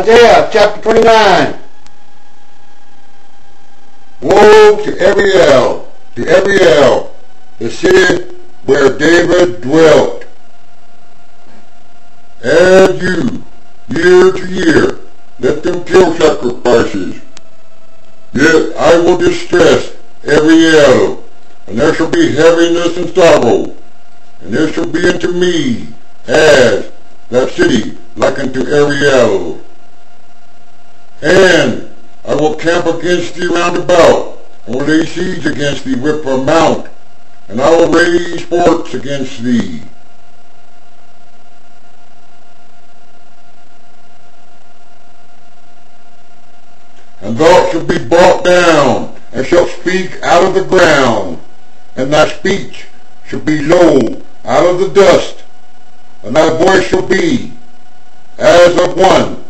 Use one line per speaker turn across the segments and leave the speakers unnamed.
Isaiah chapter 29. Woe to Ariel, the city where David dwelt. As you, year to year, let them kill sacrifices. Yet I will distress Ariel, and there shall be heaviness and sorrow, and there shall be unto me as that city like unto Ariel. And I will camp against thee round about, and will lay siege against thee with a mount, and I will raise forts against thee. And thou shalt be brought down, and shalt speak out of the ground, and thy speech shall be low out of the dust, and thy voice shall be as of one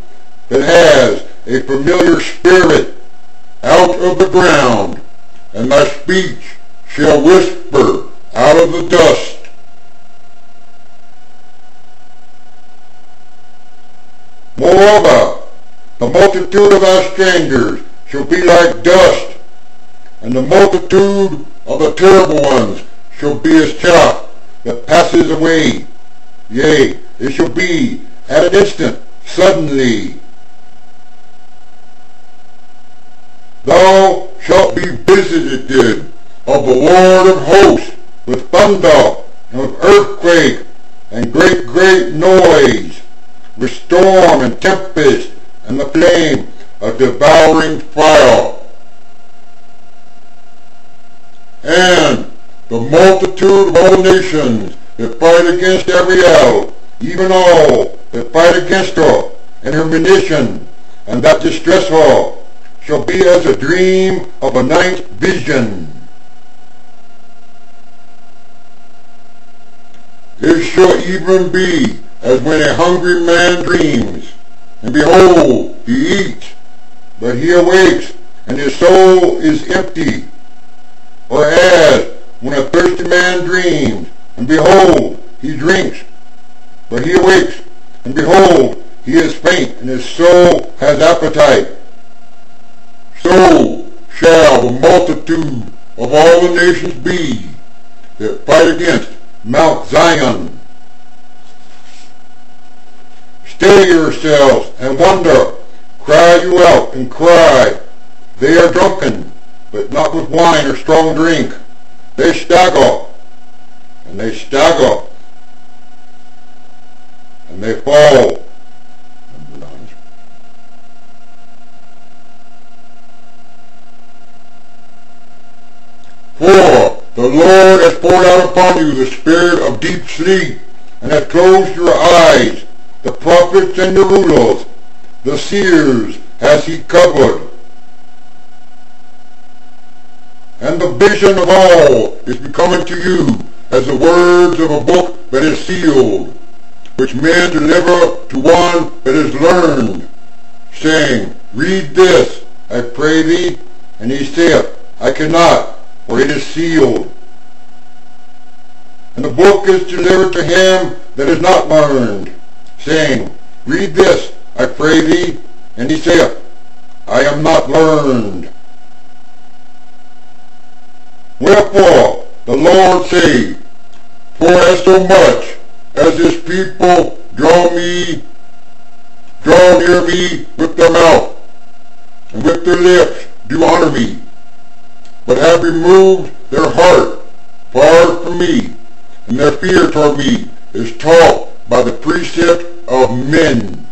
that has a familiar spirit out of the ground, and thy speech shall whisper out of the dust. Moreover, the multitude of thy strangers shall be like dust, and the multitude of the terrible ones shall be as chaff that passes away. Yea, it shall be at an instant, suddenly. Thou shalt be visited of the Lord of hosts with thunder, and with earthquake, and great noise, with storm and tempest, and the flame of devouring fire. And the multitude of all nations that fight against Ariel, even all that fight against her, and her munition, and that distress her, shall be as a dream of a night vision. It shall even be as when a hungry man dreams, and behold, he eats, but he awakes, and his soul is empty. Or as when a thirsty man dreams, and behold, he drinks, but he awakes, and behold, he is faint, and his soul has appetite. So shall the multitude of all the nations be that fight against Mount Zion. Stay yourselves and wonder, cry you out and cry. They are drunken, but not with wine or strong drink. They stagger, and they stagger, and they fall. For the Lord has poured out upon you the spirit of deep sleep, and hath closed your eyes. The prophets and the rulers, the seers has he covered. And the vision of all is become unto you as the words of a book that is sealed, which men deliver to one that is learned, saying, Read this, I pray thee. And he saith, I cannot, for it is sealed. And the book is delivered to him that is not learned, saying, Read this, I pray thee. And he saith, I am not learned. Wherefore the Lord saith, For as so much as this people draw near me with their mouth, and with their lips do honor me, but have removed their heart far from me, and their fear toward me is taught by the precept of men.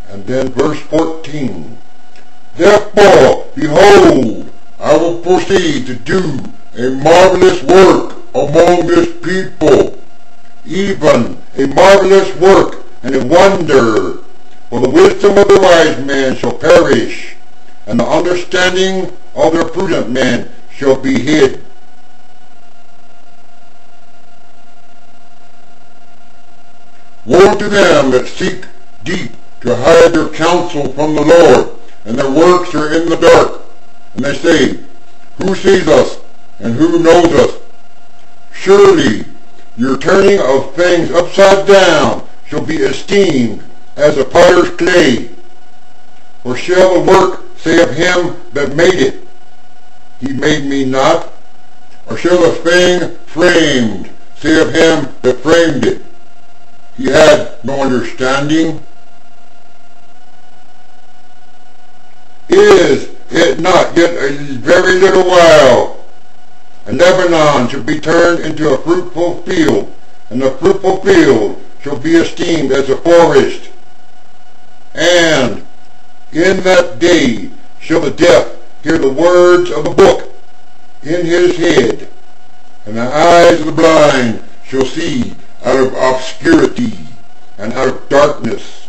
And then verse 14. Therefore, behold, I will proceed to do a marvelous work among this people, even a marvelous work and a wonder. For the wisdom of the wise man shall perish, and the understanding of the prudent man shall be hid. Woe to them that seek deep to hide their counsel from the Lord, and their works are in the dark. And they say, Who sees us, and who knows us? Surely Your turning of things upside down shall be esteemed as a potter's clay. For shall the work say of him that made it, he made me not? Or shall the thing framed say of him that framed it, he had no understanding? Is it not yet a very little while, and Lebanon shall be turned into a fruitful field, and the fruitful field shall be esteemed as a forest? And in that day shall the deaf hear the words of the book in his head, and the eyes of the blind shall see out of obscurity and out of darkness.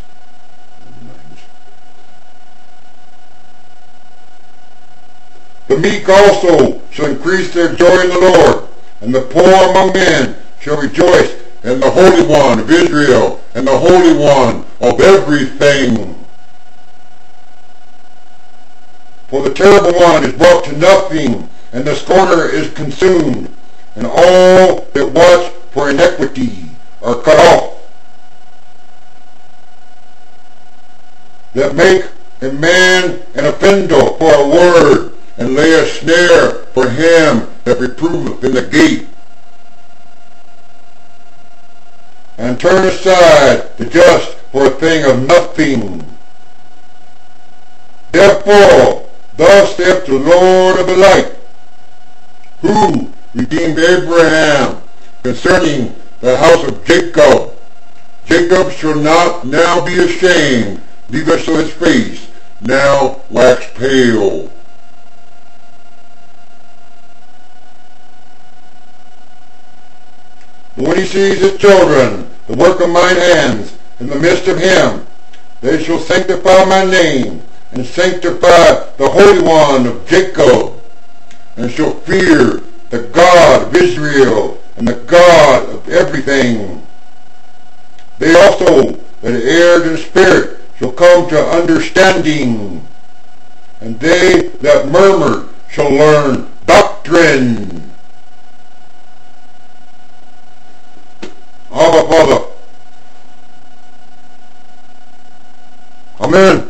The meek also shall increase their joy in the Lord, and the poor among men shall rejoice in the Holy One of Israel, and the Holy One of everything. For the terrible one is brought to nothing, and the scorner is consumed, and all that watch for iniquity are cut off. That make a man an offender for a word, and lay a snare for him that reproveth in the gate, and turn aside the just for a thing of nothing. Therefore, thus saith the Lord of the light, who redeemed Abraham concerning the house of Jacob. Jacob shall not now be ashamed, neither shall his face now wax pale. When he sees his children, the work of mine hands, in the midst of him, they shall sanctify my name, and sanctify the Holy One of Jacob, and shall fear the God of Israel, and the God of everything. They also that erred in spirit shall come to understanding, and they that murmured shall learn doctrine. Abba, Father. Amen.